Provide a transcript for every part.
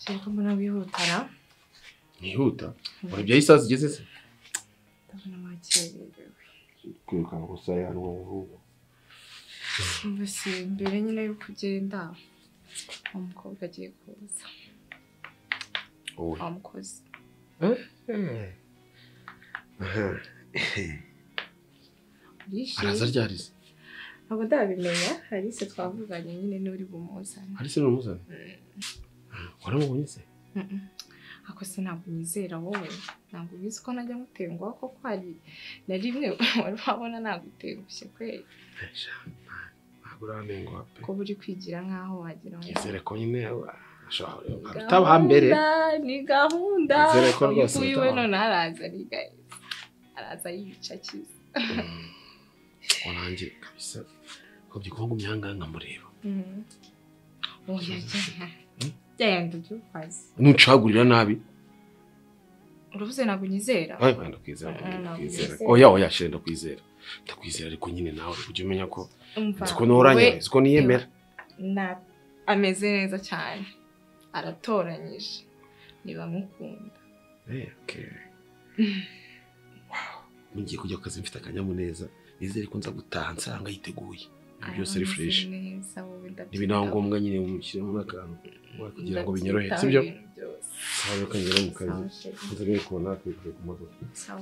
Shaka mbona wihutara. Nihuta. Wari bya isazi geze se? Ndabona makerewe. Kwiruka gusa yanwa ahubwo. Mbese mbere nyine yo kugenda umukobwa agiye kuza. Amukoze. Araza ryarize. Ntabwo ndabimenya, Alice twavuganye nyine n'uri bumuzane. Alice n'umuzane? Waramubonye se? Ako se ntabwo nyizera wowe. Ntabwo ubizi ko najya ngutenguha ko kwari na rimwe wari wabona nagutengushye kweli. Ntabwo urantenguha pe. Ko buri kwigira nkaho wagira ngo. Nizere ko nyine utaba mbere. Ni gahunda. Nizere ko rwose uyu we none araza ni guys. Araza yica kiza. Wanange kabisa. Ko byikongo myanganga mureba. Oya Jyenda byufaze. Nucagurira nabi. Uruvuze ntabwo nyizera. Ndakwizera. Oya shire ndakwizera. Ndakwizera ariko nyine nawe ujye umenya ko ziko noranya, ziko niyemera. Na ameze neza cyane. Aratoranyije. Niba mukunda. Okay. Wow. Ngiye kujya ku kazi mfite akanyamuneza. Nizere ko nza gutaha nsanga yiteguye. Byose ari fresh. Nibi naho ngombwa nyine umushyire mu akantu kugira ngo binyorohe sibyo? Sawa kangera mu kazi. Nzabere kubona kwikure ku modoka. Sawa.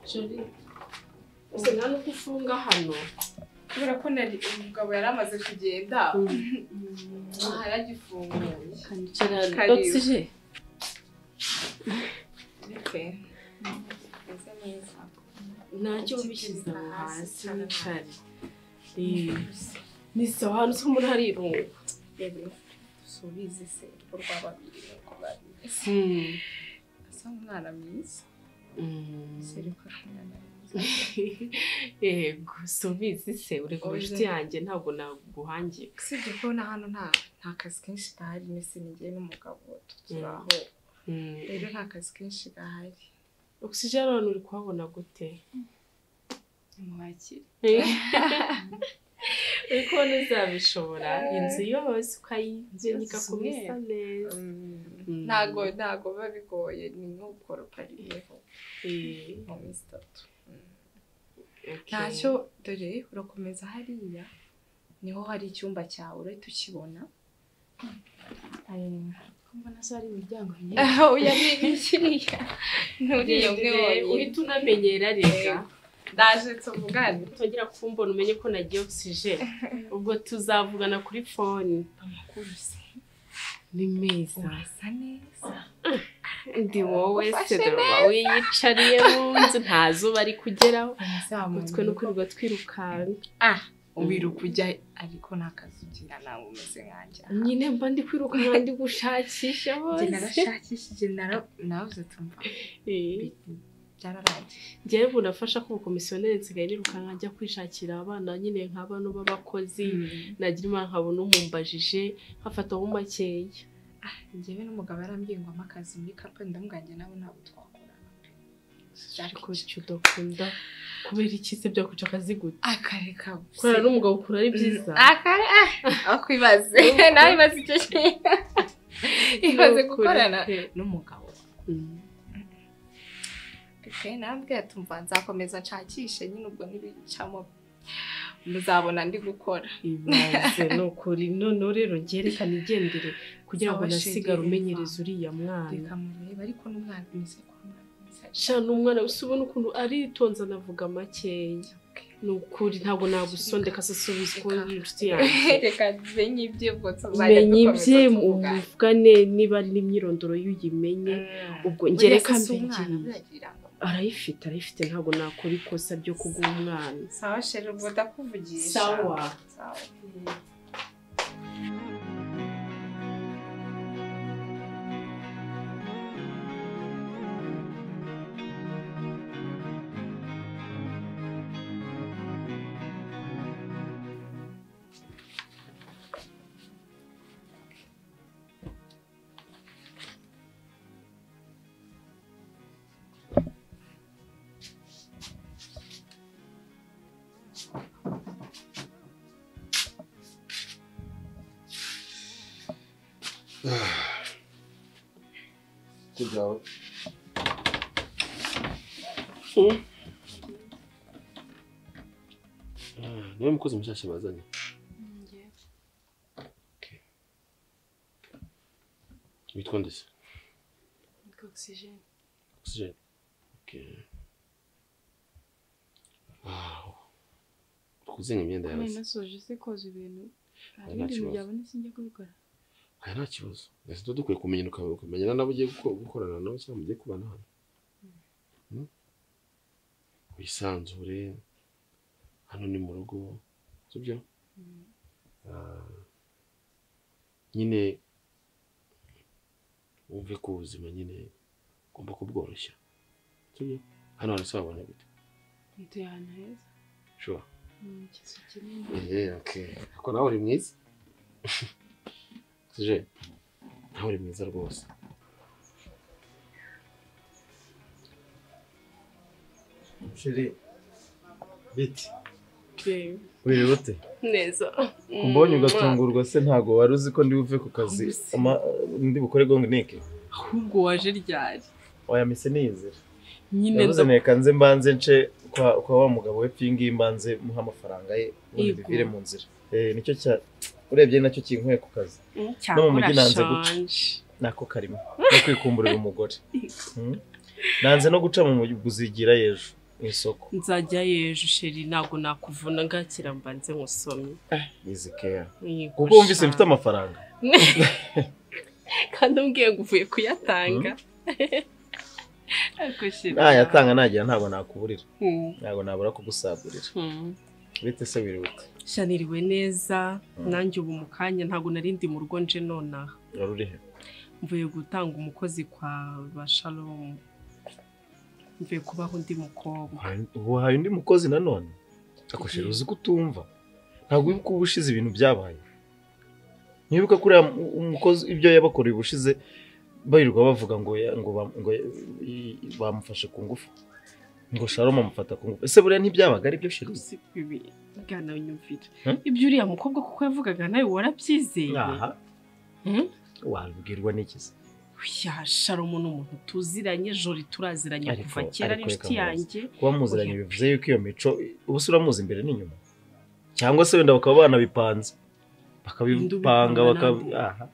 Jolie. Ese nta no kufunga hano. Kubera ko nari umugabo yaramaze kugenda. Haragifunguye. Kanicara oxygen. Okay. Ntacyo ubishyize hasi n'icari. Ni sawa hano so muri hari irungu. Subize se ko rwababiri ko bari. Asa umwana mwiza. Sereka mwana. Yego subize se uri ku inshuti yanjye ntabwo naguhangiye. Sibyo ko na hano nta kazi kenshi gahari nese ngiye n'umugabo turaho. Rero nta kazi kenshi gahari. Oxygen hano uri kuhabona gute? Mwakire. Eko ntuzabishobora inzu yose ukayinzika kumisa neza. Ntago babigoye ni nko koropariyeho. Mu minsi 3. Ntacyo dore urakomeza hariya niho hari icyumba cyawe urahita ukibona. Mbona sari imiryango nyine. Oya ni kiriya. Nturiye umwe uhita unamenyera rega. Ndaje tuvugane. Tongera kumbona umenye ko nagiye oxygen. Ubwo tuzavugana kuri phone. Amakuru se. Ni meza. Urasa neza. Ndi wowe se dore wiyicariye munzu nta zuba ari kugeraho. Utwe no kwirirwa twirukanga. Ubiru kujya ariko nakazugira nawe umeze nkanje. Nyine mba ndi kwiruka nkandi gushakisha hose. Narashakishije navuze tumva. Byararangiye. Ngiye bunafasha ko komisiyoneri nsigaye niruka nkajya kwishakira abana nyine nk'abano b'abakozi. Nagira imana nkabona umumbajije nkafataho makeya. Ngewe n'umugabo yarambwiye ngo amakazi muri company ndamuganje nabo ntabwo twakorana. Ariko icyo udakunda kubera ikize byo kuca akazi gute? Akareka. Kubera n'umugabo ukura ari byiza. Akwibaze. Nawe ibaze icyo kintu. Ibaze gukorana n'umugabo. Nambwiye tumva nzakomeza nshakishe nyine ubwo nibicamo muzabona ndi gukora. Ibaze nukuri none rero ngerekana igendere kugira ngo nasigara umenyereza uriya mwana. Reka murebe ariko n'umwana nise kwa mwana. Sha n'umwana usubona ukuntu aritonza navuga makeya. Nukuri ntabwo nagusondeka sasubiza ko inshuti yanjye. Reka zenye ibye ubwo tuzajya dukomeza umuvugane niba ari n'imyirondoro y'uyimenye ubwo ngereka mbigiye. Arayifite ntabwo nakora ikosa ryo kuguha umwana. Sawa sheri ubwo ndakuvugisha. Sawa. Kujyawe. Niwe mukozi mushyashya bazanye? Witwa nde se? Oxygène. Oxygène. Okay. Wow. Kuzinga imyenda yawe. Nasoje se koza ibintu. Ibindi byabone sinjye kubikora. Aya nta kibazo. Ndetse dukwiye kumenya ukamenya nabo ugiye gukorana nabo cyangwa mugiye kubana hano. Wisanzure. Hano ni mu rugo. Sibyo? Nyine wumve ko ubuzima nyine ugomba kubworoshya. Sibyo? Hano harasabana gute? Ntuye ahantu heza. Sure. Ikizu kinini. Okay. Ako nawe uri mwiza? Sije? Nawe uri mwiza rwose. Sheri. Biti. Okay. Wiri ute? Neza. Kumbonye ugatungurwa se ntago wari uzi ko ndi buve ku kazi. Ndi bukore gong niki. Ahubwo waje ryari. Oya mise nizera. Nyine ndavuze nekanze mbanze nce kwa wa mugabo we pingi mbanze muha amafaranga ye ubundi bivire mu nzira. Nicyo cya urebye nacyo kinkwe ku kazi. No mu mujyi nanze guca. Nako karimo. No kwikumburira umugore. Nanze no guca mu mujyi guzigira yejo. Isoko. Nzajya yejo sheri nago nakuvuna ngakira mbanze nkusomye. Nizikeya. Kuko wumvise mfite amafaranga. Kandi umbwiye ngo uvuye kuyatanga. Yatanga nagira ntabwo nakuburira. Ntabwo nabura kugusagurira. Bite se wirute? Shaniriwe neza nanjye ubu mukanya ntabwo narindi mu rugo nje nonaha. Ruri he? Mvuye gutanga umukozi kwa Bashalom. Mvuye kubaho undi mukobwa. Ubu hari undi mukozi nanone? Akoshera uzi kutumva. Ntabwo wibuka ubushize ibintu byabaye. Nibuka kuri umukozi ibyo yabakoreye ubushize bayirirwa bavuga ngo bamufashe ku ngufu. Ngo Shalom amufata ku ngufu. Ese buriya ntibyabaga ari byo shiruzi? Bibi gana unyumvira. Ibyo uriya mukobwa kuko yavugaga nawe warabyizeye. Aha. Wabwirwa n'ikizi? Ya Shalom n'umuntu tuziranye jori turaziranye kuva kera ari inshuti yanjye. Kuba muziranye bivuze yuko iyo mico ubusura muzi imbere n'inyuma. Cyangwa se wenda bakaba banabipanze. Bakabipanga aha.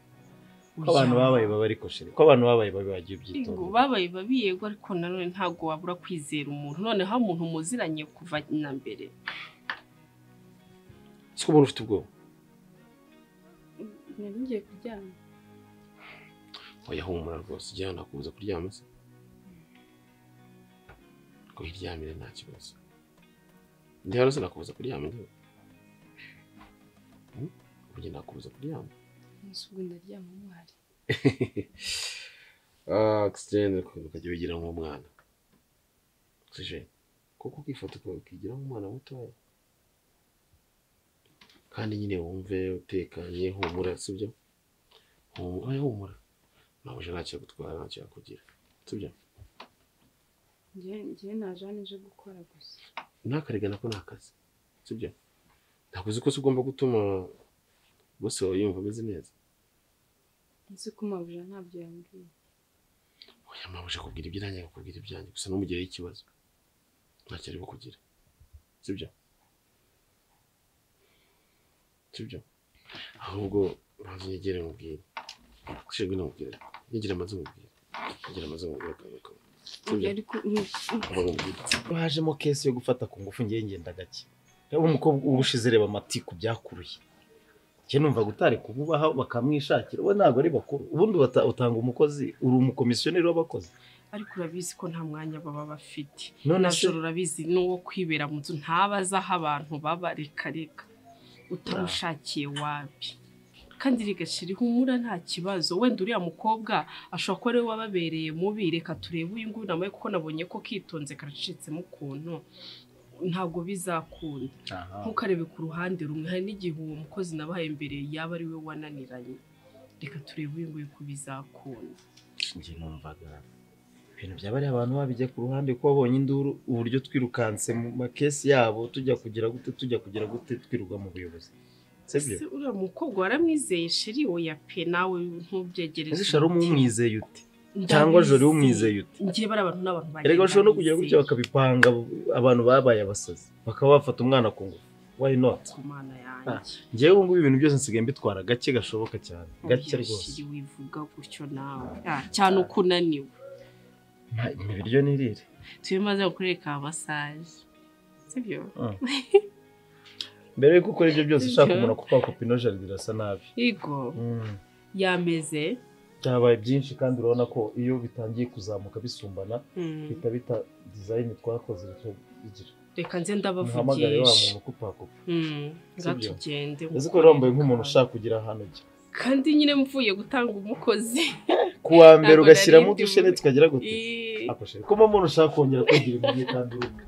Ko abantu babaye babariko shiri. Ko abantu babaye bagiye byitondera. Ngo babaye babiyego ariko nanone ntago wabura kwizera umuntu. None ha umuntu muziranye kuva na mbere. Siko umuntu ufite ubwoba. Ngiye kuryama. Oya humura rwose ujya nakubuza kuryama se. Ko hiryamire nta kibazo. Ndi hano se nakubuza kuryama ndi. Ujye nakubuza kuryama. Nsubu ndaryama mwari. Oxygène ukajya wigira nk'umwana. Oxygène. Kuko kifata ukigira nk'umwana mutoya. Kandi nyine wumve utekanye humura sibyo? Humura. Nawe je ntacyo gutwara ntacyo kugira. Sibyo? Ngiye najane je gukora gusa. Nakaregana ko nakazi. Sibyo? Ndakuzi ko ugomba gutuma bose yumva ameze neza. Nzi ko mabuja ntabyo yambwiye. Oya mabuja kubwira ibyanjye kubwira ibyanjye gusa n'umugere ikibazo. Ntacyo ari kugira. Sibyo? Sibyo? Ahubwo bazi yegere mubwire. Kushegwe n'umubwire. Yegere amaze mubwire. Yegere amaze mubwire akabako. Wajemo kesi yo gufata ku ngufu ngiye ngenda gake. Reba umukobwa ubushize reba amatiku byakuruye. Cye numva gutare kububaha bakamwishakira. We ntago ari bakuru. Ubundi utanga umukozi uri umukomisiyoneri w'abakozi. Ariko urabizi ko nta mwanya baba bafite. None se urabizi nuwo kwibera mu nzu ntabaza aho abantu baba reka. Utamushakiye wapi. Kandi rigashira ihumura nta kibazo. Wenda uriya mukobwa ashobora ko ari wababereye mubi reka turebe uyu nguyu namaye kuko nabonye ko kitonze karacitsemo ukuntu. Ntabwo bizakunda. Ntukarebe ku ruhande rumwe hari n'igihe uwo mukozi nabahaye imbere yaba ari we wananiranye. Reka turebe uyu nguyu ko bizakunda. Nje numvaga ibintu byabari abantu babijya ku ruhande ko babonye induru uburyo twirukanse mu makesi yabo tujya kugira gute twiruga mu buyobozi. sibyo uriya mukobwa waramwizeye sheri oya pe nawe ntubyegereze ese Sharon umwizeye ute cyangwa Jori umwizeye ute ngiye bari abantu n'abantu bagenda erega bashobora no kugera gutya bakabipanga abantu babaye abasazi bakaba bafata umwana ku ngufu why not kumana yanjye ngiye ngo ibintu byose nsigaye mbitwara gake gashoboka cyane gake rwose sheri wivuga gutyo nawe cyane ukunaniwe ibiryo nirire tubimaze gukoreka massage sibyo mbere yuko ukora ibyo byose ushaka umuntu kuko Pino Jardin irasa nabi yego yameze byabaye byinshi kandi urabona ko iyo bitangiye kuzamuka bisumbana bita design twakoze bigira reka nze ndabavugisha wa muntu kupakupa gatugende uzi ko rambaye nk'umuntu ushaka kugira ahantu ujya kandi nyine mvuye gutanga umukozi kuwa mbere ugashyiramo udushene tukagira gute akoshere ko umuntu ushaka kongera kugira ibintu kandi urumye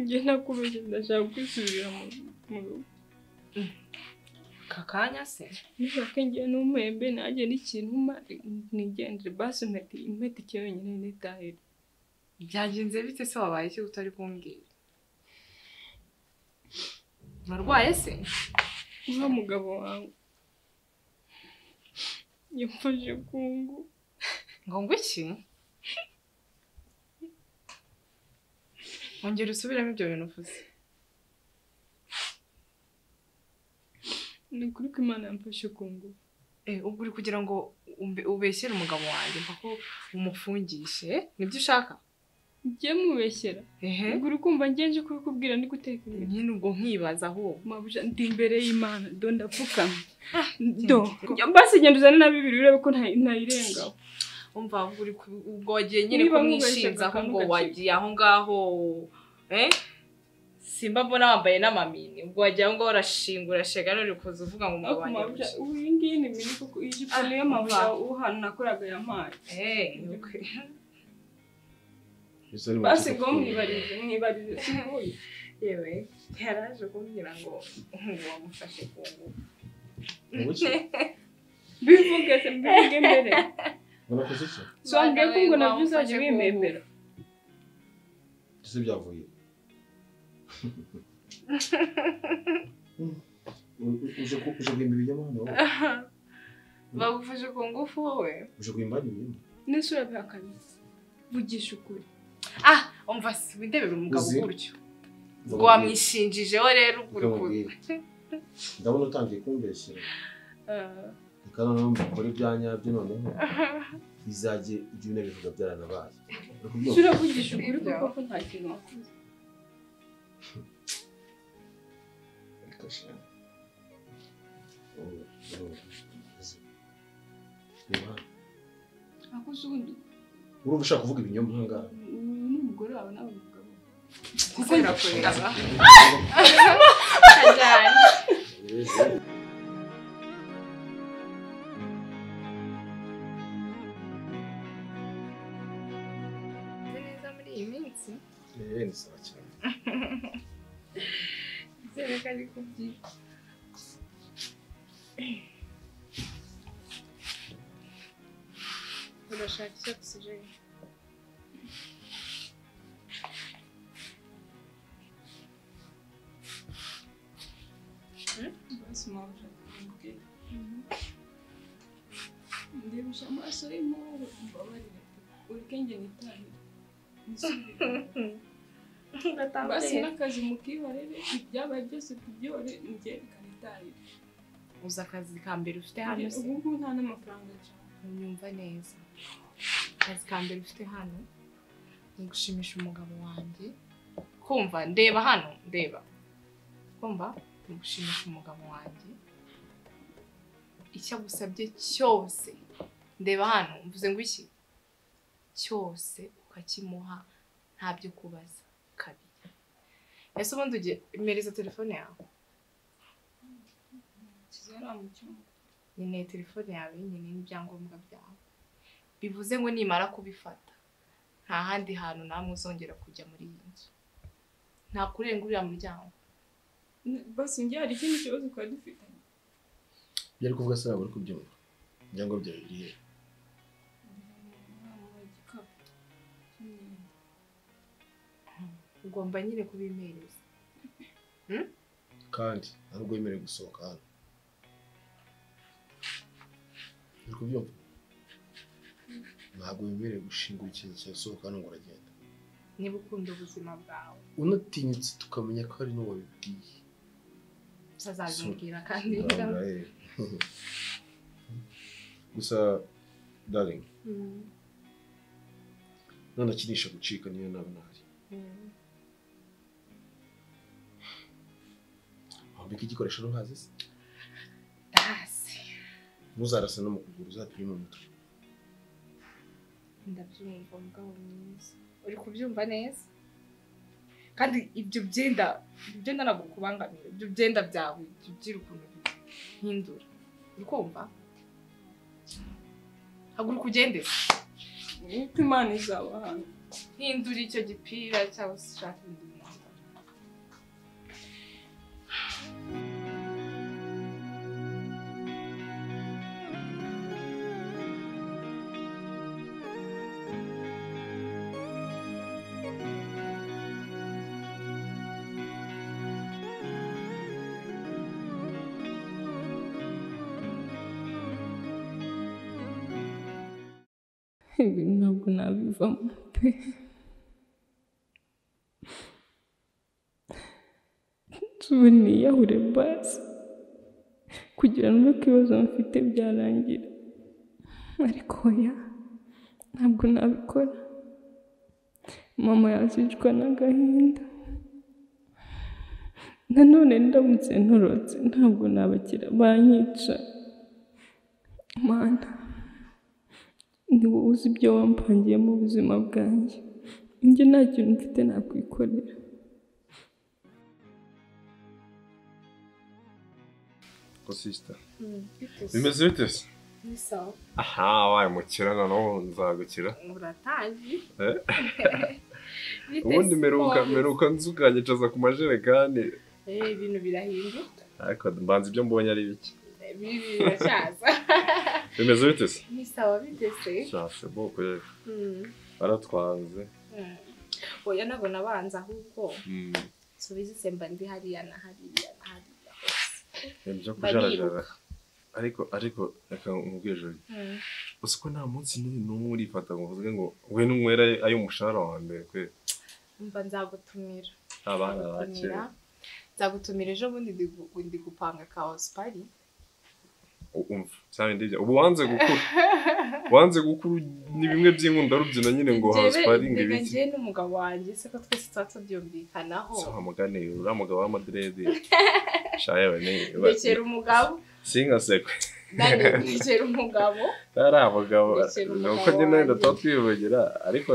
njye nakubeshye ndashaka kwisubira mu rugo kakanya se nishaka njye n'umwembe nanjye n'ikintu nigendere basi impeta icyonyine n'itahire byagenze bite se wabaye iki utari kumbwira warwaye se uriya mugabo wawe yamfashe kungu ngo iki ongera usubiramo ibyo bintu uvuze ni kuri ko Imana yamfashe kungu ubwo uri kugira ngo ubeshyere umugabo wanjye mpaka umufungishe nibyo ushaka njye mubeshyera ubwo uri kumva ngenje kubikubwira ni guteka nyine ubwo nkibaza ahubwo mabuja ndi imbere y'Imana do ndapfukamye do basi genda uzane na bibiri urebe ko ntayirengaho umva ubwo wagiye nyine kumwishinza aho ngo wagiye aho ngaho simba mbona wambaye n'amamini ubwo wagiye aho ngaho urashingura shega none kuza uvuga ngo umugabo wanjye iyi ngiyi ni mini kuko ijipo niyo mabuja uhana nakoraga yampaye basi ngo mwibarize sibuye yewe yaraje kumbwira ngo wamufashe ku ngufu bivuge se mbivuge mbere Wanakoze iki? Songe kungo nabyo uzaje wimembera. Ese byavuye. Uje kwimba ibinyamano. Bagufashe ku ngufu wowe. Uje kwimba ibinyamano. Nisura byakanye. Vugisha ukuri. Umva si windebera umugabo gutyo. Ngo wamwishinjijeho rero uguri. Ndabona utangiye kumbeshyira. Kandi noneho mbikora ibyanyabyo noneho bizajye igihe unabivuga byaranabaye. Turavugisha ukuri kuko nta kintu wakoze. Akoze ubundi. Urumva ushaka kuvuga ibinyoma ahangaha? N'umugore wawe nawe umugabo. Kuko irakorera. Ajyanye. Ni sawa cyane. Zereka ari kubyita. Urashaka icyo gusigaye? Basi mwaje kumbwira. Ndebusha amaso y'impuhwe mbabarire. Urikenge nitahira. Basi n'akazi mukibarere ibyabaye byose tubyore njye kanitahira. Uza akazi ka mbere ufite hano se? Ubu nta n'amafaranga cyane. Unyumva neza. Akazi ka mbere ufite hano ni gushimisha umugabo wanjye. Kumva ndeba hano ndeba. Kumva ni gushimisha umugabo wanjye. Icyo agusabye cyose ndeba hano mvuze ngo iki cyose ukakimuha ntabyo kubaza kabiri. ese ubundi ugiye imereza telefone yawe kizera mu cyumba nyine telefone yawe nyine n'ibyangombwa byawe bivuze ngo nimara kubifata nta handi hantu namwe uzongera kujya muri iyi nzu nta kurenga uriya muryango basi njye hari ikindi kibazo twari dufitanye byari kuvuga se ntabwo uri kubyumva ibyangombwa byawe biri he ugomba nyine kubimereza kandi ntabwo wemerewe gusohoka hano uri kubyumva ntabwo wemerewe gushingura ikintu cyasohoka hano ngo uragenda niba ukunda ubuzima bwawe unatinyutse tukamenya ko ari n'uwo wabibwiye utazabimubwira kandi gusa darling nanakinisha gucika niyo naba nahari wambika igikoresho ntuhazi se ndahazi ntuzarase no mu kuguru uzapime mu mutwe ndabyumva mugabo mwiza uri kubyumva neza kandi ibyo byenda ntabwo kubangamira ibyo byenda byawe ibyo byira ukuntu bihindura uri kumva ntabwo uri kugendera uko imana izaba hano hindura icyo gipira cyangwa se ushaka ibindi mwambaro ibi ntabwo nabivamo pe nsubira niyahure basi kugira ngo ikibazo mfite byarangira ariko oya ntabwo nabikora mama yazicwa n'agahinda nanone ndamutse ntorotse ntabwo nabakira banyica mana ni wowe uzi ibyo wampangiye mu buzima bwanjye njye nta kintu mfite nakwikorera ko sister bimeze bite se ni sawa aha waye mukira noneho nzagukira uratangi ubundi meruka nzukanyicaza ku majerekani ibintu birahinduka ariko mbanza ibyo mbonye ari biki birashaza bimeze bite se ni sawa bite se cyase boko rero baratwanze oya ntabwo nabanza ahubwo subiza semba ndi hariya na hariya ibyo kujarajara ariko reka nkubwije uzi ko nta munsi n'umwe urifata ngo uvuge ngo we n'umwera ay'umushahara wa mbere kwe umva nzagutumira abana bakera nzagutumira ejo bundi ndi gupanga ka hospitali umva cyane ndibyo ubu wanze gukuru ni bimwe by'inkunda rubyina nyine ngo hospitali ngibiki ngiye n'umugabo wanjye se ko twese twatubyumvikanaho so hamugane ura mugabo wa Madrid shaye bane ndekera umugabo singa sekwe ndekera umugabo abagabo nuko nyine ndatwibogera ariko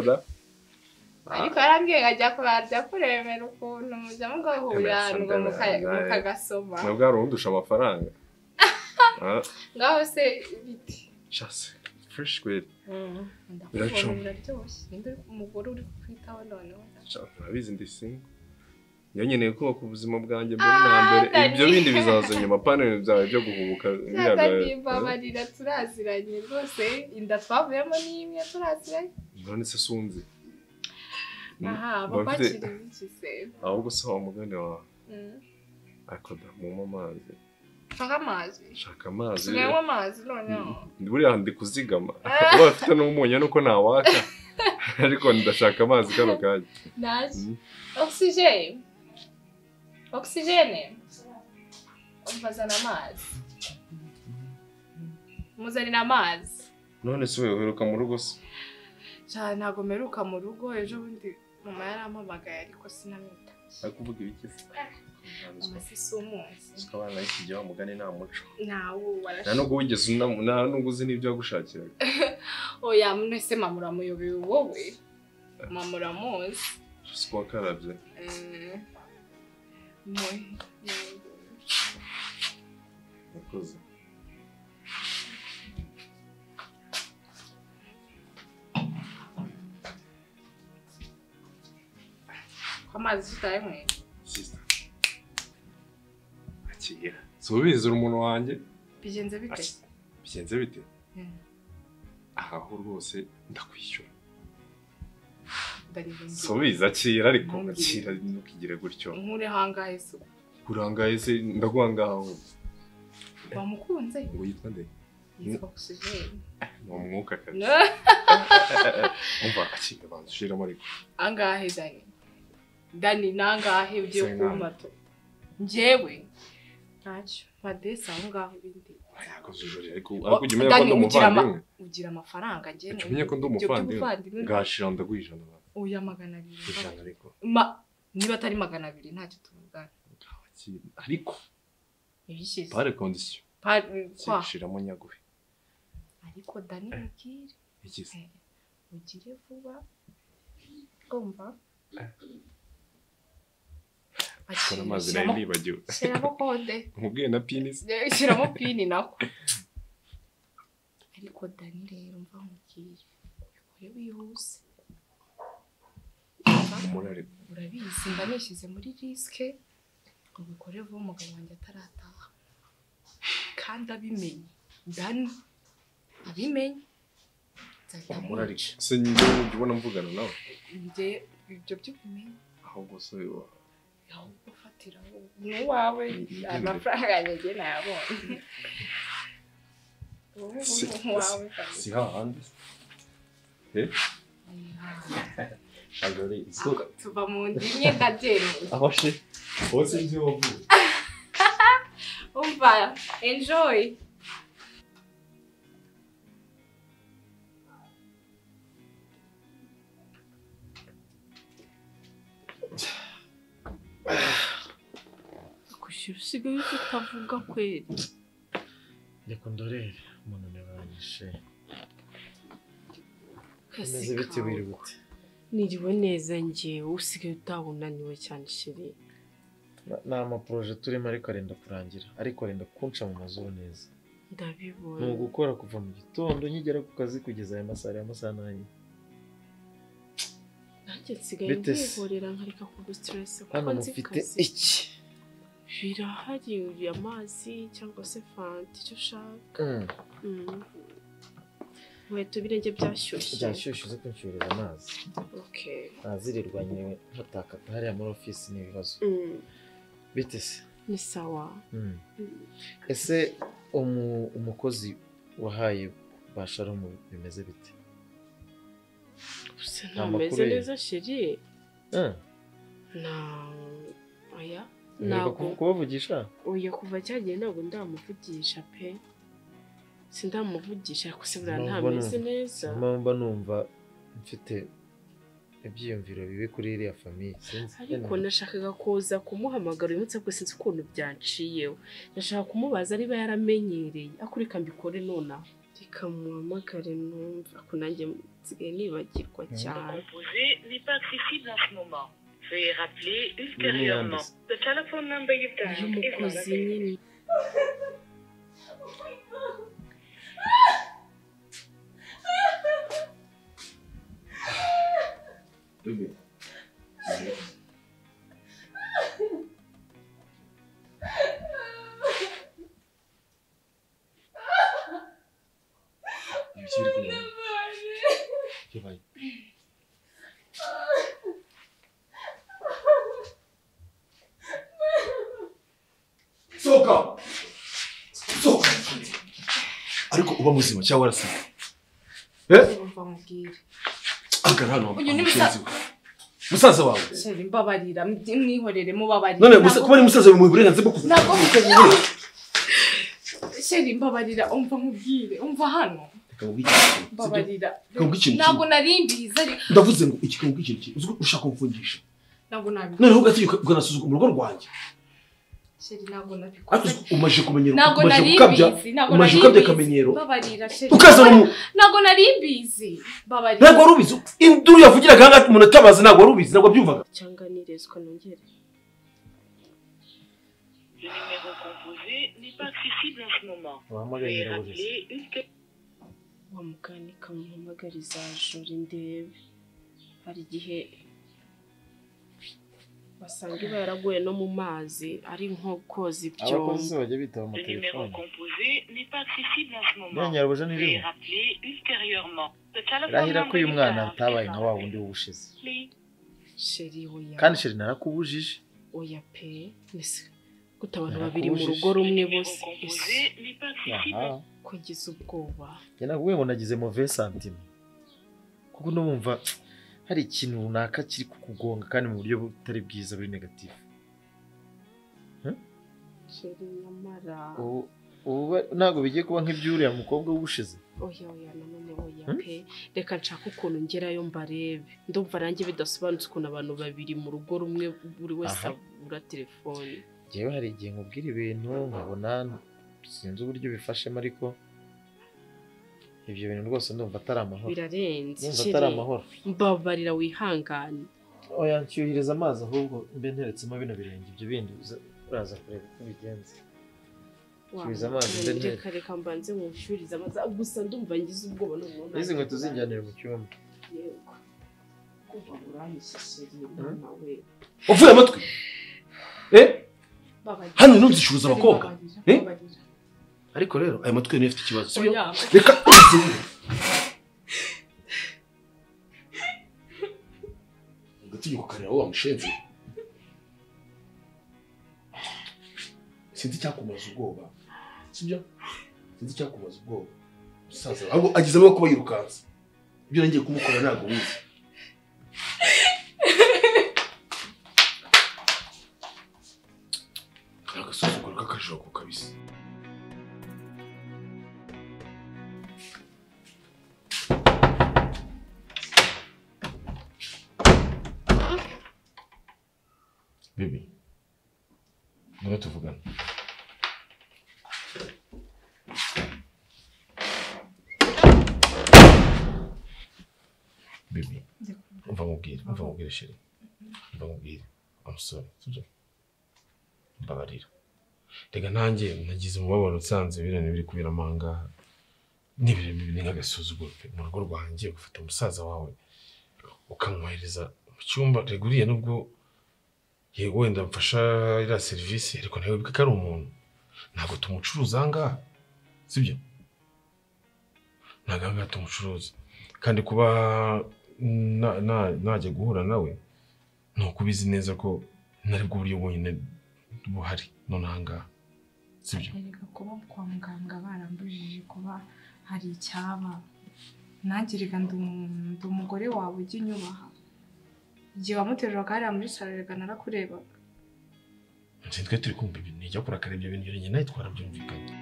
yarambwiye ajya kuremera ukuntu mujya mugahurira ngo mukagasoma mwebwe ari undusha amafaranga ngaho se biti shase fresh kweli biraryoshye ninde umugore uri kwitaho noneho urabizi ndi single iyo nkeneye kubaka ubuzima bwanjye mbere na mbere ibyo bindi bizaza nyuma panel byawe byo guhubuka babarira turaziranye rwose inda twavuyemo n'imwe turaziranye none se sunzi aha bakwakira iki se ahubwo se wa mugani wawe akoda mu amazi shaka amazi tunywa amazi noneho buriya ndi kuzigama uba afite n'umunyu nuko ntawaka ariko ndashaka amazi kano kanya nazi oxygene umvazana amazi muzanira amazi none se wewe uheruka mu rugo se cyane ntabwo meruka mu rugo ejo bundi mama yarampamagaye ariko sinamwita akuvuga ibiki se amasisi umunsi sikabana y'ikijya mugane nta muco nawo nta nubwo wigeze nta nubwo uzi n'ibyo yagushakiraga oya mwese mama uramuyobewe wowe mama uramuzi siko wakarabye Yakoze. Amazi tutayemwe. Sister. Akira. Subiza umuntu wanjye. Bigenze bite? Bigenze bite? Aha ho rwose ndakwishyura. Subiza akira ariko akira ntukigire gutyo. Nkure hangaye se. Kurangaye se ndaguhangaho. Bamukunze? Ngo yitwa nde? Yitwa Oxygen. Mu mwuka kabisa. Umva akira bantu shiramo ariko. Angahe Dani nangahe ugiye kumato. Njyewe ntacyo padesa aho ngaho bindi. Yakoze ijoro ariko ujye umenya ko ndumuvandimwe. Ugira amafaranga njye. Ujye umenya ko ndumuvandimwe. Gashira ndagwijana. Oya 200. Ijana ariko. Niba atari 200 ntacyo tuvugana. Ariko ibishize. Pare condition. Kwa. Shiramo nyaguhe. Ariko Dani mukire. Ikize. Ugire vuba. Kumva? Akora amazi nayo nibagiwe. Shyiramo kode. Nkubwiye na pini. Shyiramo pini nako. Ariko Dani rero mva nkubwiye. Bikore wihuse. Umurare. Urabizi ndanishyize muri riske. Ubikore vuba umugabo wanjye atarataha. Kandi abimenye. Dani abimenye. Umurare. Se njye ubona mvugana nawe. Nje ibyo by'ubimenye. Ahubwo so yo. Yaho gufatira n'uwawe amafaranga yanjye nayabonye. Si hahandi. Agore isuka. Tuva mu ndimye ndagera. Aho she. Hose nzi wovuye. Umva, enjoy. Usigaye utavuga kweli. Reka ndorere umuntu nabanyishe. Kameze bite wirute? Niriwe neza njyewe usigaye utabunaniwe cyane shiri. Nama projet turimo ariko arenda kurangira ariko arenda kunca mu mazuru neza. Ndabibona. Ni ugukora kuva mu gitondo nkigera ku kazi kugeza aya masaha n'anye. Nanjye nsigaye nihorera nkareka kugustress kuko nzi mufite iki? Birahari amazi cyangwa se fanta icyo ushaka. Weto birenge byashyushye. Byashyushye uze kunshyurira amazi. Okay. Nazirirwa nyine ntatakata hariya muri office n'ibibazo. Bite se? Ni sawa. Ese umukozi wahaye bashara mu bimeze bite? Gusa ntameze neza shiri. Aya. Ntabwo kubavugisha? Oya kuva cyagiye ntabwo ndamuvugisha pe. Sindamuvugisha ariko se bura ntameze neza. Mba numva mfite ibyiyumviro bibi kuri iriya famille. Ariko nashakaga kuza kumuhamagara uyu munsi sinzi ukuntu byanciyeho. Nashaka kumubaza niba yaramenyereye akureka mbikore nona. Reka muhamagare numva ko nanjye nsigaye nibagirwa cyane. Veuillez rappeler ultérieurement. The telephone number you've dialed is not available. Soka! Ariko uba muzima cyangwa warasize? Agara hano. Uyu ni musaza wawe. Sheri mbabarira mwihorere mubabarira. None kuba ni musaza mu burenganzira bwo kuvuga. Nako Sheri mbabarira umva nkubwire umva hano. Mbabarira. Ntabwo narimbiza ari. Ndavuze ngo iki kangu ikintu ushaka kumfungisha. Ntabwo nabi. None ugati ukanasuzuka mu rugo rwanjye. Sheri ntabwo nabikora. Ariko umaje kumenyera ntabwo narimbizi. Umaje ukabya kamenyero. Mbabarira Sheri. Ukaza mu ntabwo narimbizi. Mbabarira. Ntabwo warubizi. Induru yavugiraga hanga umuntu atabaza ntabwo warubizi ntabwo byumvaga. Cyangwa nirezwa nongere. Le numéro composé n'est pas accessible en ce moment. Veuillez rappeler ultérieurement. Wa mugani kamuhamagariza jori ndebe hari igihe basanga iba yaraguye no mu mazi ari nko koza ibyombo. Le numéro composé n'est pas accessible en ce moment. Veuillez rappeler ultérieurement. The telephone number you dialed. Sheri oya. Kandi sheri narakubujije. Oya pe. Nese gute abantu babiri mu rugo rumwe bose. Kugeza ubwoba. Yanakubwiye ngo nagize mauvais sentiment. Kuko numva hari ikintu runaka kiri kukugonga kandi mu buryo butari bwiza buri negative. Sheri nyamara. Ubu ntago bigiye kuba nk'ibyuriya mukobwa w'ubushize. Oya nanone oya pe. Reka nshaka ukuntu ngerayo mbarebe. Ndumva range bidasobanutse ukuntu abantu babiri mu rugo rumwe buri wese abura telefone. Jewe hari igihe nkubwira ibintu nkabona sinzi uburyo bifashemo ariko ibyo bintu rwose ndumva atari amahoro. Birarenze. Ndumva atari amahoro. Mbabarira wihangane. Oya nshyuhiriza amazi ahubwo mbe nteretsemo bino birenge ibyo bindi uraza kureba uko bigenze. Nshyuhiriza amazi mbe reka mbanze nkushyuhiriza amazi gusa ndumva ngize ubwoba none. Izi nkweto zinjyanira mu cyumba. Yego. Kuva uranyishyiriye nawe. Uvuye amatwi? Hano ntuzishuza abakobwa. Ariko rero aya matwi niyo afite ikibazo. Reka Ngatiye kukarira wa mushenzi. Sinzi cyakumaza ubwoba. Sibyo? Sinzi cyakumaza ubwoba. Musaza ahubwo agize no kuba yirukanza. Ibyo nangiye kumukora ntago bizi. Agasuzuguro kakajoko kabisa. Baby, none tuvugana. Baby, umva sheri. I'm sorry, sibyo? Mbabarira. Rega nanjye nagize umubabaro usanze birane biri kubira manga. Nibiri nk'agasuzuguro mu rugo rwanjye gufata umusaza wawe ukamwohereza mu cyumba reguriye nubwo yego wenda mfasha ira service ariko nawe bika ari umuntu ntago tumucuruza ngaha sibyo naganga tumucuruza kandi kuba najye guhura nawe nuko bizi neza ko nari bwo buryo bwonyine buhari none ahangaha sibyo reka kuba kwa muganga barambujije kuba hari icyaba nagirika ndi umugore wawe ujye unyubaha igihe wamuterura kari muri salo reka narakurebaga twe turi kumva ibintu nijya kurakara ibyo bintu nyine nayo twarabyumvikanye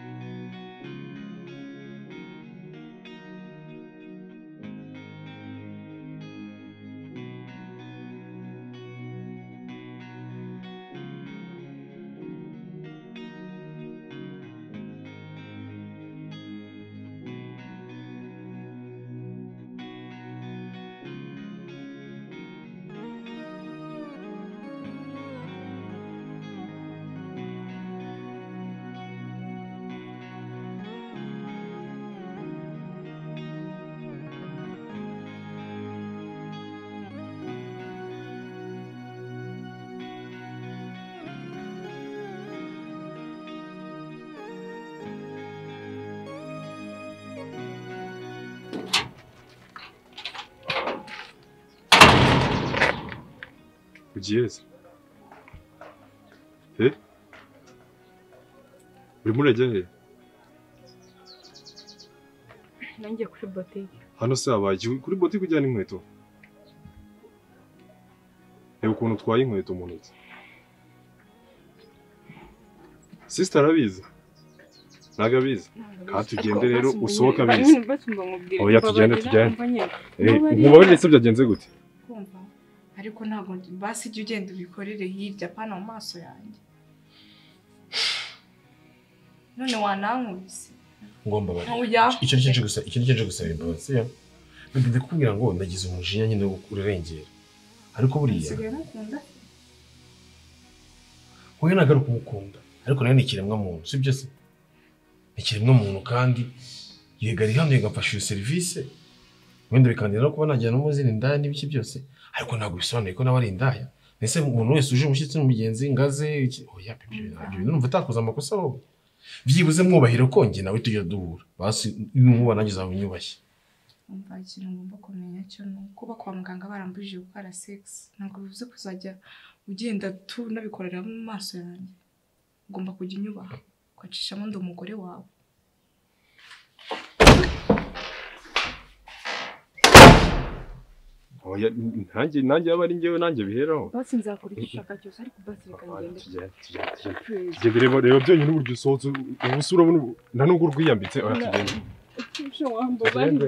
Ugiye urimo urajya he? Nanjye kuri botike. Hano se abagiye kuri botike ujyana inkweto? Reba ukuntu utwaye inkweto mu ntoki. Sister arabizi? Ntago abizi? Kandi tugende rero usohoka abizi. Oya tugende. Umubare ndetse byagenze gute? Kumva ariko ntago basi ijye ugenda ubikorere hirya pana mu maso yanjye. None wanankubise. Ngomba bari. Icyo nje gusa imbabazi ya. Bibi kubwira ngo ndagize umujinya nyine wo kurengera. Ariko buriya. Sigaye mukunda. Wowe nagaruka umukunda. ariko nawe ni ikiremwa muntu sibyo se ni ikiremwa muntu kandi yega ari hano yagafasha iyo serivisi wenda bikandira no kuba najyana n'umuzini indaya n'ibiki byose ariko ntabwo bisobanuye ko nawe ari indaya ese umuntu wese uje umushyitsi n'umugenzi ngaze oya ibyo numva utakoze amakosa wowe byibuze mwubahiro konge nawe tujya duhura basi n'umuba nanjye zawe nyubashye umva ikintu ngomba kumenya cyo ni kuba kwa muganga barambujije gukora sex ntabwo bivuze kuzajya ugenda tu nabikorera mu maso yanjye ugomba kujya inyubaha ukacishamo ndi umugore wawe oya nanjye aba ari njyewe nanjye biheraho basi nzakora icyo ushaka cyose ariko basi reka ngende tugende reba byonyine uburyo usohotse ubu se urabona nta nubwo urwiyambitse oya tugende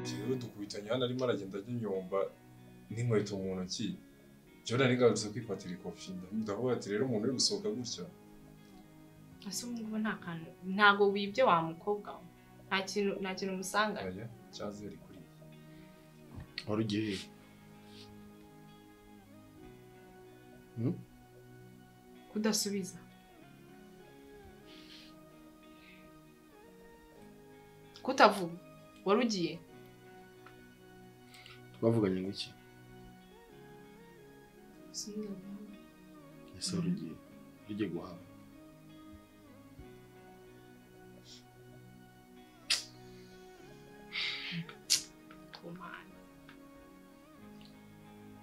tugende dukubitanye hano arimo aragenda anyonyomba n'inkweto mu ntoki Jordan nigarutse kwifatira ikofi ndavuga ati rero umuntu uri gusohoka gutya ase ngo ntago wibye wa mukobwa nta kintu musanga oya cyaze ari kuri warugiye kudasubiza kutavuga warugiye twavuganye ngiki ese warugiye guhaba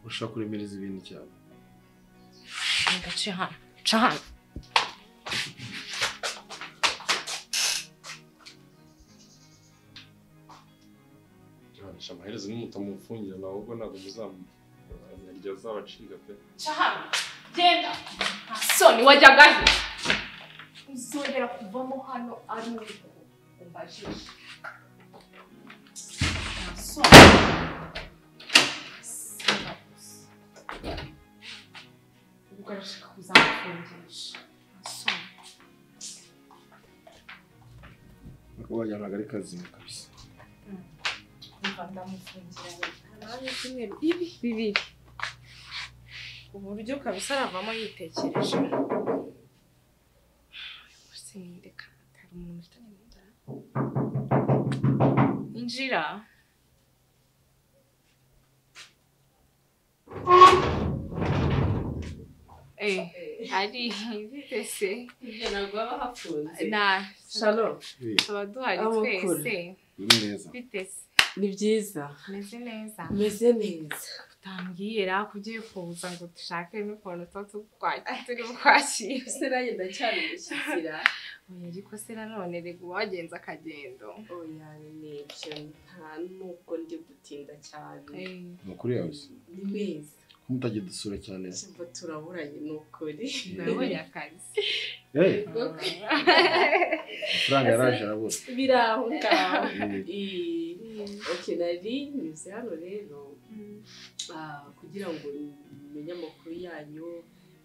ushaka kuremereza ibintu cyane ngace hano amaherezo n'umutamufungira ahubwo ntabwo muzamurya azabacika pe hano genda soni wajyaga he uzongera kuvamo hano ari uko umbajije soni ugarashaka kuzamufungisha soni wajyanaga ari kazima kabisa ndamufungira nanjye kimwe bibiri uburyo kabisa aravamo yitekereje sindeka hari umuntu ufitanye n'inzara injira ari bitese ntabwo baba hafunze na Shalom tuba duhari twese bitese ni byiza meze neza utambwiye ra kugiye kuza ngo dushake n'ukuntu turi kwakira se nanjye ndacyari gushyikira oya ariko se nanone rego wagenza akagendo oya nibyo nta nubwo ndi gutinda cyane mukuru yawe ni meza kumutagiye dusura cyane simba turaburanye n'ukuri nabonye akazi amafaranga yaraje arabura biraho ngaho okay nari nyuze hano rero kugira ngo menye amakuru yanyu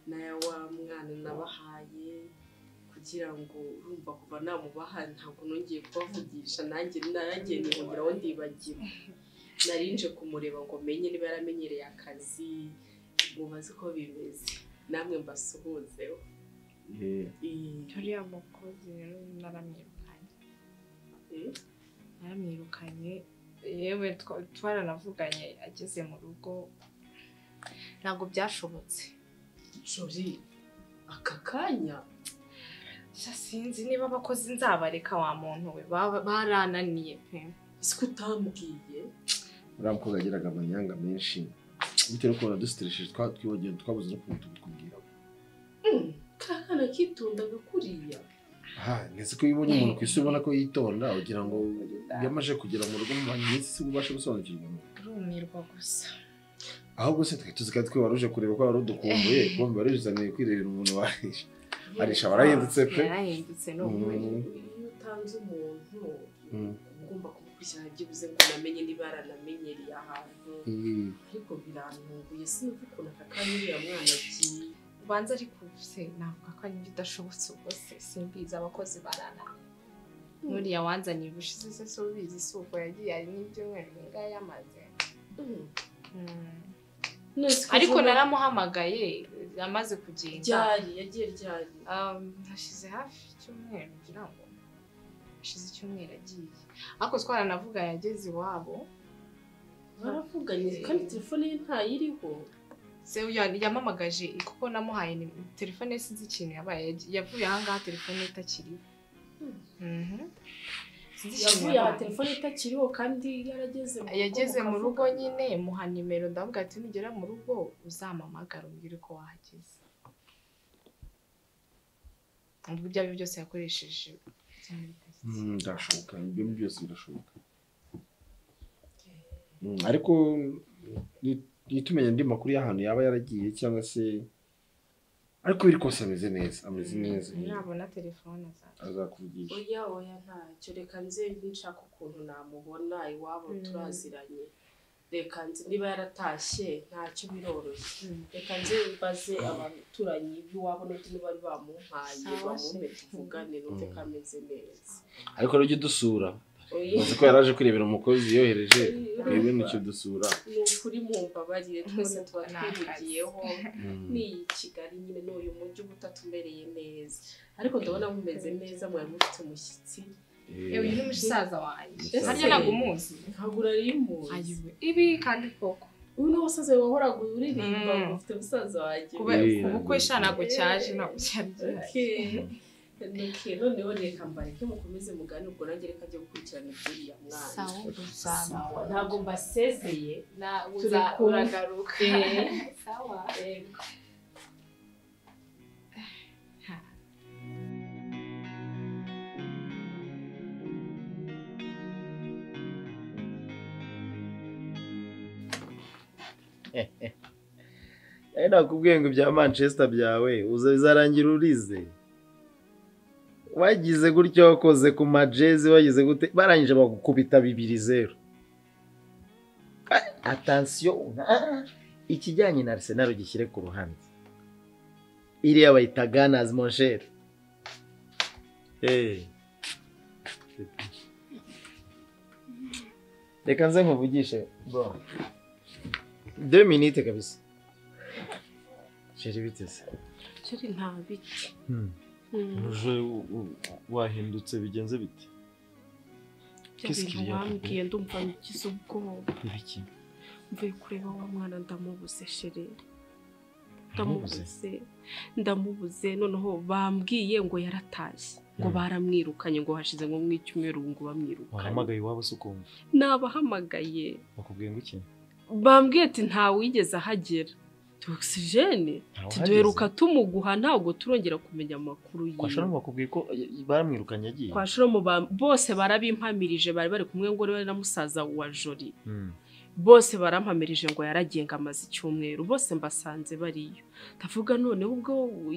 n'aya wa mwana nabahaye kugira ngo urumva kuva namubaha ntabwo nongeye kubavugisha nanjye naragiye nibongeraho ndibagiwe narinje kumureba ngo menye niba yaramenyereye akazi mubaze uko bimeze namwe mbasuhuzeho turiya mukozi rero naramwirukanye yewe twaranavuganye ageze mu rugo ntabwo byashobotse jori aka kanya sinzi niba abakozi nzabareka wa muntu we barananiye pe ese utambwiye uriya mukobwa yagiraga amanyanga menshi bitewe n'ukuntu dusiteresheje twibagiwe twabuze no kubwira kakana kitondaga kuriya nzi ko iyo ubonye umuntu ku isi ubona ko yitonda ugira ngo yamaje kugera mu rugo mu minsi si ubashe gusobanukirwa rumirwa gusa ahubwo se tuzi ko twe waruje kureba ko wari udukumbuye bombi waruzaniye kwirebera umuntu warisha arisha warahindutse pe yarahindutse no iyo utanze umuntu ugomba kumukurikirana byibuze ngo namenye niba yaranamenyereye ahantu ariko birantunguye sinzi ukuntu aka kanya uriya mwana agiye ubanza ariko se navuga ko ari bidashobotse ubwo se simbizi abakozi barana nuriya wanzaniye ubushize se so bizi si uko yagiye ari n'ibyumweru bingahe yamaze ariko naramuhamagaye yamaze kugenda yagiye ryari hashize hafi icyumweru ngira ngo hashize icyumweru agiye ariko twaranavuga yageze iwabo baravuganye kandi telefone ye ntayiriho se yamamagaje kuko namuhaye telefone sinzi ikintu yabaye yavuye ahangaha telefone itakiriho yavuye aha telefone itakiriho kandi yageze mu rugo nyine muha nimero ndavuga ati nugera mu rugo uzampamagara umbwire ko wahageze ubwo ibyo ari byose yakoresheje ndashoboka ibyo byose birashoboka ariko tumenya andi makuru y'ahantu yaba yaragiye cyangwa se ariko biri kose ameze neza nabona telefone azakuvugisha oya ntacyo reka nze nshaka ukuntu namubona iwabo turaziranye reka nze niba yaratashye ntacyo biroroshye reka nze mbaze abaturanyi b'iwabo n'undi niba bari bamuhaye bamuhe tuvugane numve ko ameze neza ariko rujya udusura uzi ko yaraje kwirebera umukozi yohereje twebwe nicyo dusura ni ukuri mumbabarire twese tuba twihugiyeho n'iyi Kigali nyine n'uyu mujyi uba utatumereye neza ariko ndabona mumeze neza mwari mufite umushyitsi uyu ni umusaza wanjye harya ntabwo umuzi ntabwo urarimuzi ibi kandi koko uyu ni umusaza wahoraga uririmba ngo ufite umusaza wanjye ubukwe sha ntabwo cyaje ntabwo cyari noneho reka mbareke mukomeze mugane ubwo nanjye reka ajya gukurikirana iby'uriya mwana ntabwo mbasezeye uragaruka sawa nakubwiye ngo ibya Manchester byawe uzarangira urize wagize gutyo wakoze ku majezi wagize gute barangije bagukubita 2-0 attention ikijyanye na Arsenal gishyire ku ruhande iriya bayita Gunners mon cher reka nze nkuvugishe bro 2 minutes kabisa sheri biteze sheri nta biti uje wahindutse bigenze bite wambwiye ndumva ngize ubwoba ibiki mvuye kureba wa mwana ndamubuze sheri ndamubuze noneho bambwiye ngo yaratashye ngo baramwirukanye ngo hashize ngo mw'icyumweru ngo bamwirukanye wahamagaye iwabo se ukumva nabahamagaye bakubwiye ngo iki bambwiye ati nta wigeze ahagera oxygene tuduheruka tumuguha ntabwo turongera kumenya amakuru ye kwa Shalomu bakubwiye ko baramwirukanye yagiye kwa Shalomu bose barabimpamirije bari kumwe ngo rero na musaza wa Jori bose barampamirije ngo yaragenga amaze icyumweru bose mbasanze bariyo ndavuga none ubwo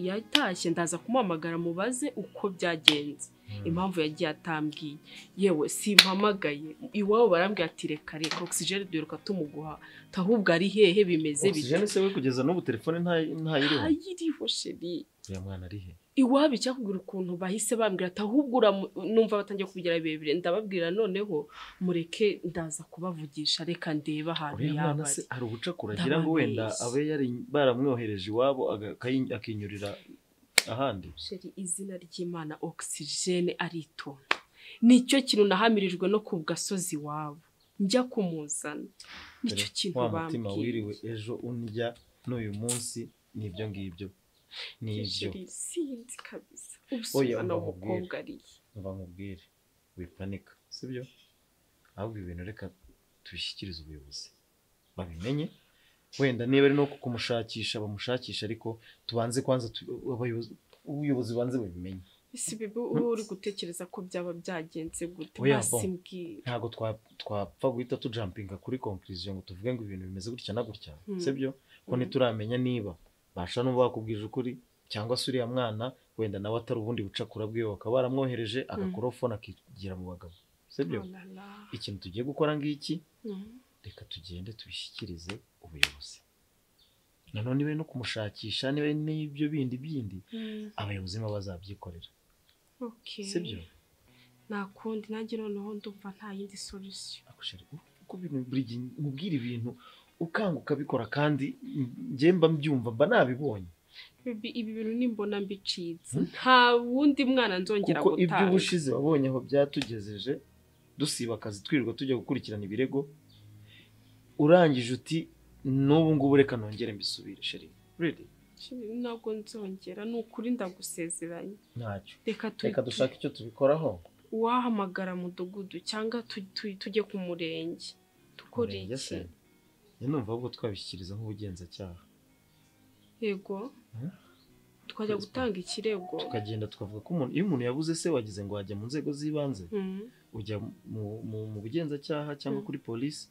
yatashye ndaza kumuhamagara mubaze uko byagenze impamvu yagiye atambwiye yewe simpamagaye iwabo barambwiye ati reka oxygene duheruka tumuguha ahubwo ari hehe bimeze bite oxygene se we kugeza n'ubu telefone ntayiriho sheri ya mwana ari he iwabo icyakubwira ukuntu bahise bambwira ati ahubwo numva batangiye kubigira birebire ndababwira noneho mureke ndaza kubavugisha reka ndeba ahantu yaba hari ubucakura agira ngo wenda abe yari baramwohereje iwabo akinyurira ahandi sheri izina ry'Imana oxygene aritonda nicyo kintu nahamirijwe no ku gasozi wabo njya kumuzana nicyo kintu bambwiye wiriwe ejo unjya n'uyu munsi nibyo ngibyo nibyo sinzi kabisa ubusubana umukobwa ariye mva nkubwire wipanika sibyo ahubwo ibintu reka tubishyikirize ubuyobozi babimenye wenda niba ari no kumushakisha bamushakisha ariko tubanze kwanza abayobozi ubuyobozi banze bubimenye. Isi bibi uri gutekereza ko byaba byagenze gute basimbwira. Ntago twapfa guhita tujumpinga kuri conclusion ngo tuvuge ngo ibintu bimeze gutya na gutya. Sibyo ko ntituramenya niba basha no bakubwije ukuri cyangwa se uriya mwana wenda nawe atari ubundi bucakura bwiwe bakaba baramwohereje agakorofone akigira mu bagabo. Sibyo ikintu tugiye gukora ngiki reka tugende tubishyikirize ubuyobozi. Nanone niwe no kumushakisha niwe n'ibyo bindi abayobozi nabo bazabyikorera. Okay. Sibyo nakundi nanjye noneho ndumva nta yindi solution. Akusheri uko bintu buri mubwira ibintu ukanguka bikora kandi nje mba mbyumva mba nabibonye. Ibi bintu nimbona mbicitse nta wundi mwana nzongera gutanga. Kuko ibyo ubushize wabonye aho byatugejeje dusiba akazi twirirwa tujya gukurikirana ibirego urangije uti n'ubu ngubu reka nongere mbisubire sheri. Really? Ntabwo nzongera n'ukuri ndagusezeranye. Ntacyo. Reka dushaka icyo tubikoraho. Wahamagara mudugudu cyangwa tujye ku murenge. Tukora iki? Numva ahubwo twabishyikiriza nk'ubugenzacyaha. Yego. Twajya gutanga ikirego. Tukagenda tukavuga ko iyo umuntu yabuze se wagize ngo wajya mu nzego z'ibanze ujya mu bugenzacyaha cyangwa kuri polisi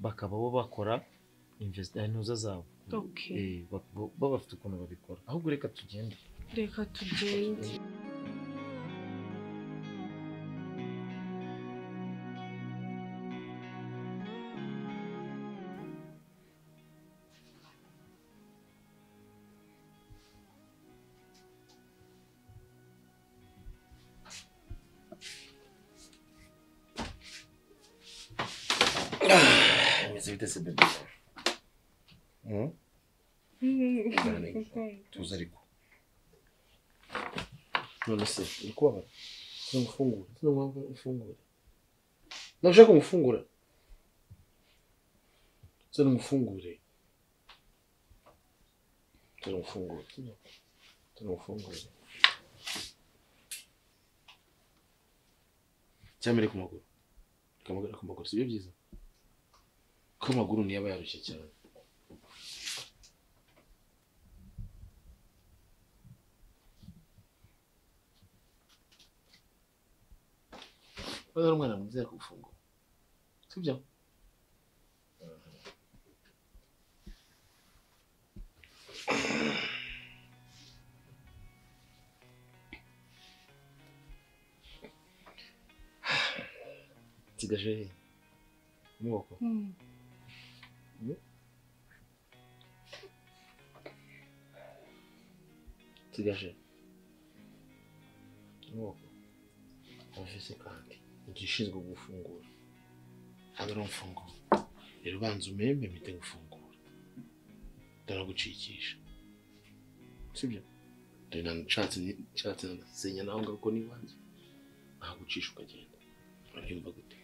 bakaba bo bakora investigation zabo. Okay. Baba bafite ukuntu babikora. Ahubwo reka tugende. Reka tugende. Vitesse bebe. Tuza ariko. None se urikubabara? Ufungura. Ufungura. Nashaka umufungura. Zana umufungure. Cyamere ku maguru. Kamagara ku maguru sibyo byiza. Ko amaguru niyo aba yarushye cyane. Bana umwana muzera kufungura. Sibyo? Tigaje mwoko. Tigaje mwoko. Afise kandi igishinzwe gufungura. Agara umfungura. Rero banza umeme mite gufungura. Ndaragucikisha. Sibyo? Ndena nshatse nzenya naho ngako ni wanjye. Nagucisha ukagenda. Urabyumva gute?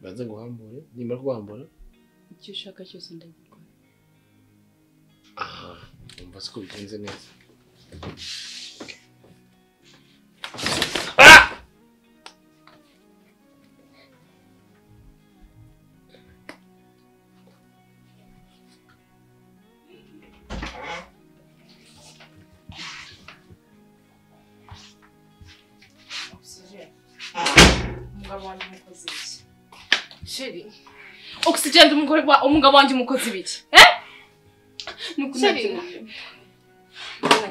Banza ngo hambure, nimara kuhambura icyo ushaka cyose ndagikora. Aha, umva siko bigenze neza. Oxygen umugabo wanjye umukozi biki? Nukunati.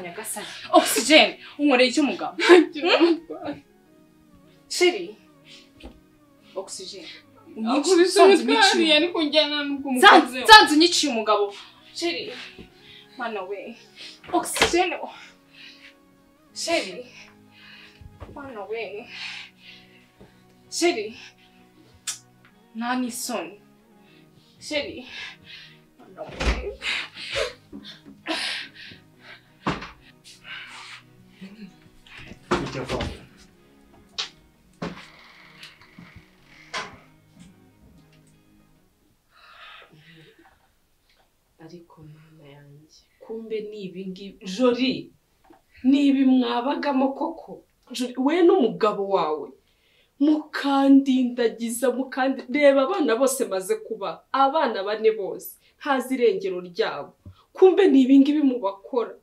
Nyagasani. Oxygen unkoreye icyo mugabo? Sheri. Oxygen. Unyicuri yani kujyana n'ubwo umukozi. Zanzu nyiciye umugabo. Sheri. Mana we. Oxygen. Sheri. Mana we. Sheri. Nani son? Sheri. Mana we. Ariko mama yanjye kumbe nibi ngibi Jori nibi mwabagamo koko we n'umugabo wawe mukandindagiza reba abana bose maze kuba abana 4 bose ntazi irengero ryabo kumbe ni ibingibi mubakora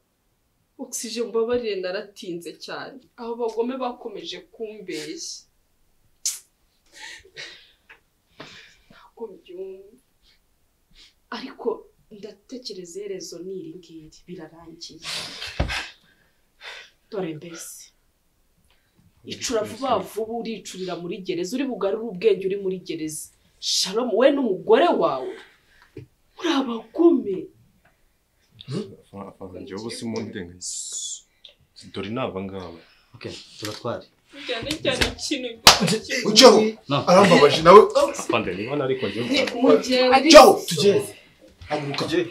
Oxygen mbabarire naratinze cyane aho bagome bakomeje kumbeshya ntabwo byumva ariko ndatekereza iherezo n'iri ngiri birarangiye dore mbese icura vuba vuba uricurira muri gereza uri bugarura ubwenge uri muri gereza Shalom we n'umugore wawe muri abagome njye ubu si mu ndenga dore nava ngawe okay turatware cyane kintu ucaho arambabaje nawe apande niba ariko njye ucaho tujye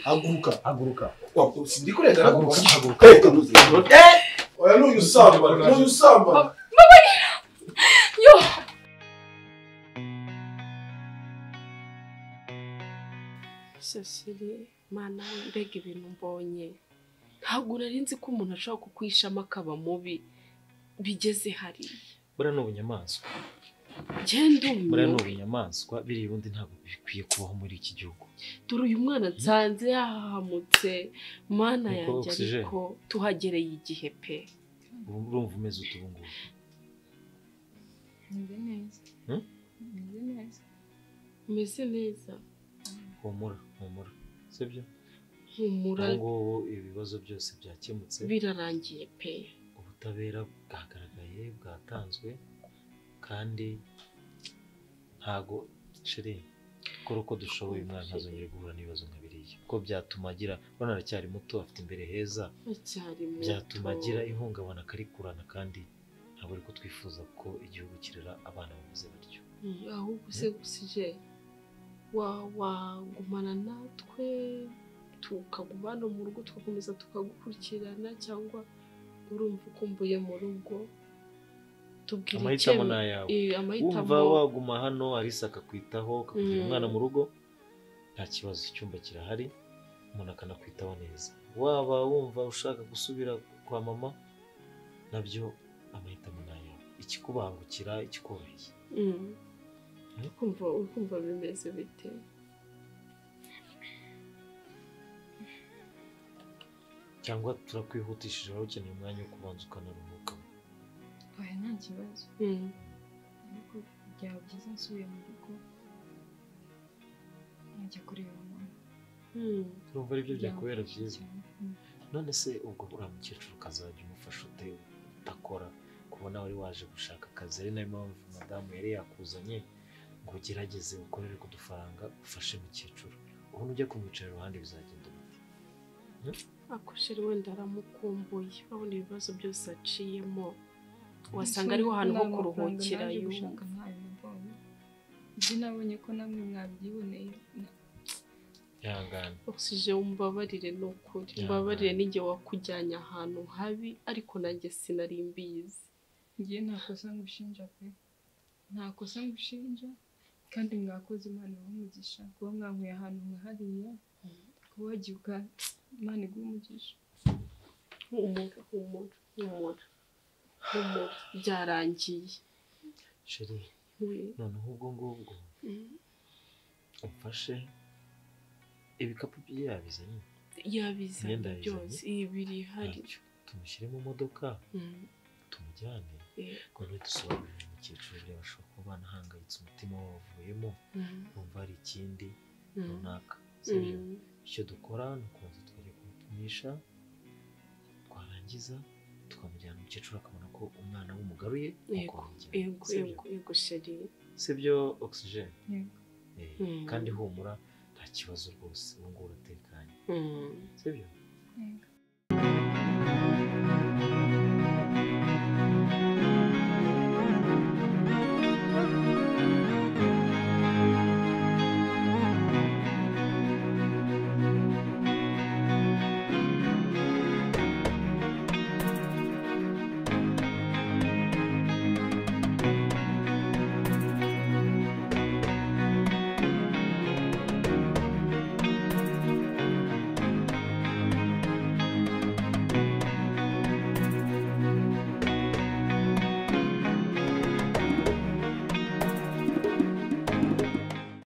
haguruka sindi kurega haguruka oya n'uyu samba yo Cecile mana mbega ibintu mbonye ntabwo nari nzi ko umuntu ashobora kukwishama akaba mubi bigeze hariya buriya ni ubunyamaswa buriya ni ubunyamaswa biriya ubundi ntabwo bikwiye kubaho muri iki gihugu dore uyu mwana nsanze yahahamutse mana yanjye ariko tuhagereye igihe pe urumva umeze ute ubu ngubu umeze neza humura sibyo humura ngubu ibibazo byose byakemutse birarangiye pe ubutabera bwagaragaye bwatanzwe kandi ntago sheri kora uko dushoboye umwana ntazongere guhura n'ibibazo nka biriya kuko byatuma agira ubona aracyari muto afite imbere heza byatuma agira ihungabana akarikurana kandi ntabwo ariko twifuza ko igihugu kirera abana bameze batyo ahubwo se gusije wagumana natwe tukagumana mu rugo tugakomeza tukagukurikirana cyangwa urumva ukumbuye mu rugo tubwire amahitamo nayawe wumva waguma hano Arisa akakwitaho ukakugira umwana mu rugo nta kibazo icyumba kirahari umuntu akanakwitaho neza waba wumva ushaka gusubira kwa mama nabyo amahitamo nayawe ikikubangukira ikikoroheye ukumva bimeze bite cyangwa turakwihutishije waba ukeneye umwanya wo kubanza ukanaruhuka oya nta kibazo ariko byaba byiza nsubiye mu rugo nkajya kureba mama urumva aribyo byakubera byiza none se ubwo uriya mukecuru ukazajya umufasha ute udakora kubona wari waje gushaka akazi ari nayo mpamvu madamu yari yakuzanye ngo ugerageze ukorere ku dufaranga ufashe mukecuru ubu ujya kumwicara iruhande bizagenda bite akosheri wenda aramukumbuye urabona ibibazo byose aciyemo wasanga ariho hantu ho kuruhukira yumva ibyo nabonye ko namwe mwabyiboneye yangana Oxygen umbabarire n'ukuri umbabarire n'inge wakujyanye ahantu habi ariko nanjye sinari mbizi ngiye nta kosa ngushinja pe nta kosa ngushinja kandi mwakoze Imana umugisha kuba mwankuye ahantu nkahariya kuba wagiye Imana iguha umugisha humura byarangiye sheri noneho ubwo ngubwo umfashe ibikapu bye yabizanye byose biri hari tumushyire mu modoka tumujyane ngo dusobanurire umukecuru reba ashobora kuba banahangayitse umutima wavuyemo bumva hari ikindi runaka icyo dukora ni ukubanza tukajya kumupimisha twarangiza tukamujyana umukecuru akabona ko umwana w'umugaruye yego sheri sibyo Oxygen kandi humura nta kibazo rwose ubu ngubu uratekanye sibyo